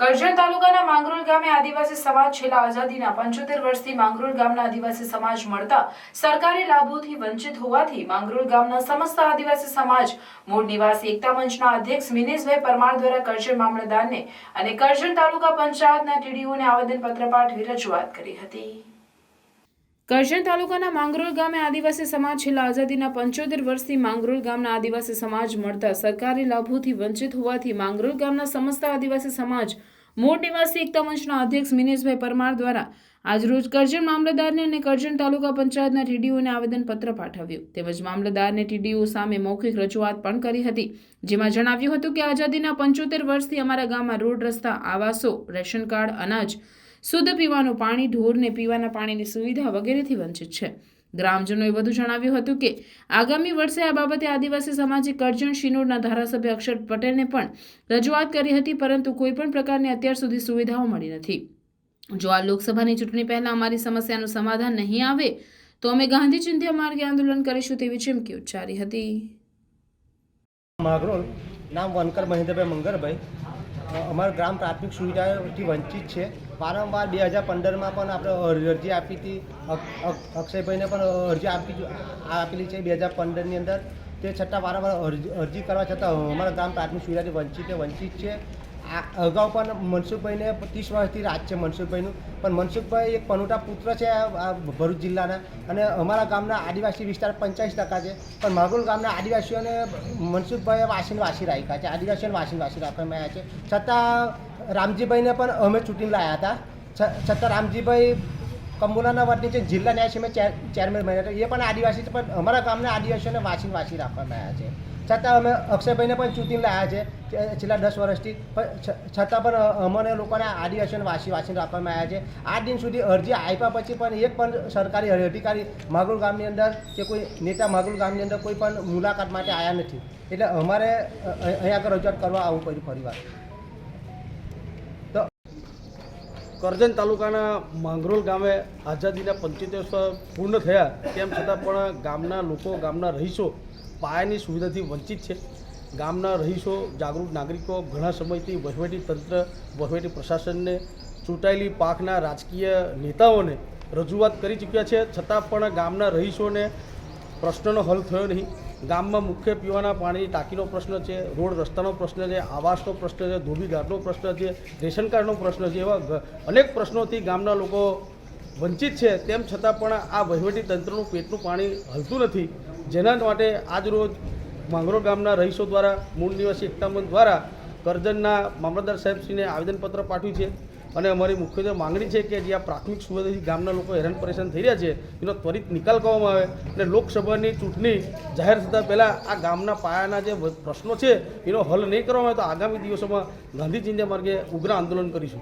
કરજણ તાલુકાના માંગરોળ ગામે આદિવાસી સમાજ છેલ્લા આઝાદીના 75 વર્ષથી માંગરોળ ગામના આદિવાસી સમાજ મળતા સરકારી લાભોથી વંચિત હોવાથી માંગરોળ ગામના સમસ્ત આદિવાસી સમાજ મૂળ નિવાસી એકતા મંચના અધ્યક્ષ મિનેશભાઈ પરમાર દ્વારા કરજણ મામલતદારને અને કરજણ તાલુકા પંચાયતના ટીડીઓને આવેદનપત્ર પાઠવી રજૂઆત કરી હતી। કરજણ તાલુકાના માંગરોળ ગામે આદિવાસી સમાજ છેલ્લા આઝાદીના 75 વર્ષથી માંગરોળ ગામના આદિવાસી સમાજ મળતા સરકારી લાભોથી વંચિત હોવાથી માંગરોળ ગામના સમસ્ત આદિવાસી સમાજ મૂળ નિવાસી એકતા મંચના અધ્યક્ષ મિનેશભાઈ પરમાર દ્વારા આજરોજ કરજણ મામલતદારને અને કરજણ તાલુકા પંચાયતના ટીડીઓને આવેદનપત્ર પાઠવ્યું તેમજ મામલતદારને ટીડીઓ સામે મૌખિક રજૂઆત પણ કરી હતી, જેમાં જણાવ્યું હતું કે આઝાદીના 75 વર્ષથી અમારા ગામમાં રોડ, રસ્તા, આવાસો, રેશન કાર્ડ, અનાજ, શુદ્ધ પીવાનું પાણી, ઢોરને પીવાના પાણીની સુવિધા વગેરેથી વંચિત છે। ગ્રામજનોએ વધુ જણાવ્યું હતું કે આગામી વર્ષે આ બાબતે આદિવાસી સમાજે કરજણ શિનોરના ધારાસભ્ય અક્ષર પટેલને પણ રજૂઆત કરી હતી, પરંતુ કોઈ પણ પ્રકારની અત્યાર સુધી સુવિધાઓ મળી નથી। જો આ લોકસભાની ચૂંટણી પહેલા અમારી સમસ્યાનું સમાધાન નહીં આવે તો અમે ગાંધી ચિંધ્યા માર્ગે આંદોલન કરીશું તેવી ચીમકી ઉચ્ચારી હતી। માંગરોળ નામ વનકર મહેન્દ્રભાઈ મંગરભાઈ। અમારું ગ્રામ પ્રાથમિક સુવિધાઓથી વંચિત છે। વારંવાર 2015માં પણ આપણે અરજી આપી હતી, અક્ષયભાઈને પણ અરજી આપેલી છે 2015ની અંદર। તે છતાં વારંવાર અરજી કરવા છતાં અમારા ગ્રામ પ્રાથમિક સુવિધાથી વંચિત છે। અગાઉ પણ મનસુખભાઈને 30 વર્ષથી રાજ છે મનસુખભાઈનું, પણ મનસુખભાઈ એક પનોટા પુત્ર છે ભરૂચ જિલ્લાના, અને અમારા ગામના આદિવાસી વિસ્તાર 85% છે, પણ માંગરોળ ગામના આદિવાસીઓને મનસુખભાઈએ વાસી રાખ્યા છે, આદિવાસીઓને વાસી રાખવામાં આવ્યા છે। છતાં રામજીભાઈને પણ અમે ચૂંટીને લાવ્યા હતા, છતાં રામજીભાઈ કંબોલાના વતની છે, જિલ્લા ન્યાયસમિતિ ચેરમેન બન્યા હતા, એ પણ આદિવાસી છે, પણ અમારા ગામના આદિવાસીઓને વાસી રાખવામાં આવ્યા છે। છતાં અમે અક્ષયભાઈને પણ ચૂંટીને લાવ્યા છે છેલ્લા 10 વર્ષથી, છતાં પણ અમને લોકોને આદિવાસીઓને વાસી રાખવામાં આવ્યા છે। આ દિન સુધી અરજી આપ્યા પછી પણ એક પણ સરકારી અધિકારી માંગરોળ ગામની અંદર કે કોઈ નેતા માંગરોળ ગામની અંદર કોઈ પણ મુલાકાત માટે આવ્યા નથી, એટલે અમારે અહીંયા આગળ રજૂઆત કરવા આવવું પડ્યું ફરીવાર। કરજણ તાલુકાના માંગરોળ ગામે આઝાદીના 75 વર્ષ પૂર્ણ થયા, તેમ છતાં પણ ગામના લોકો, ગામના રહીશો પાયાની સુવિધાથી વંચિત છે। ગામના રહીશો, જાગૃત નાગરિકો ઘણા સમયથી વહીવટી તંત્ર, વહીવટી પ્રશાસનને, ચૂંટાયેલી પાંખના રાજકીય નેતાઓને રજૂઆત કરી ચૂક્યા છે, છતાં પણ ગામના રહીશોને પ્રશ્નનો હલ થયો નહીં। ગામમાં મુખ્ય પીવાના પાણીની ટાંકીનો પ્રશ્ન છે, રોડ રસ્તાનો પ્રશ્ન છે, આવાસનો પ્રશ્ન છે, ધોબી ઘાટનો પ્રશ્ન છે, રેશન કાર્ડનો પ્રશ્ન છે, એવા અનેક પ્રશ્નોથી ગામના લોકો વંચિત છે। તેમ છતાં પણ આ વહીવટી તંત્રનું પેટનું પાણી હલતું નથી, જેના માટે આજરોજ માંગરોળ ગામના રહીશો દ્વારા મૂળ નિવાસી એકતા મંચ દ્વારા કરજણના મામલતદાર સાહેબશ્રીને આવેદનપત્ર પાઠવ્યું છે, અને અમારી મુખ્યત્વે માંગણી છે કે જે આ પ્રાથમિક સુવિધાથી ગામના લોકો હેરાન પરેશાન થઈ રહ્યા છે એનો ત્વરિત નિકાલ કરવામાં આવે, અને લોકસભાની ચૂંટણી જાહેર થતાં પહેલાં આ ગામના પાયાના જે પ્રશ્નો છે એનો હલ નહીં કરવામાં આવે તો આગામી દિવસોમાં ગાંધી ચિંધ્યા માર્ગે ઉગ્ર આંદોલન કરીશું।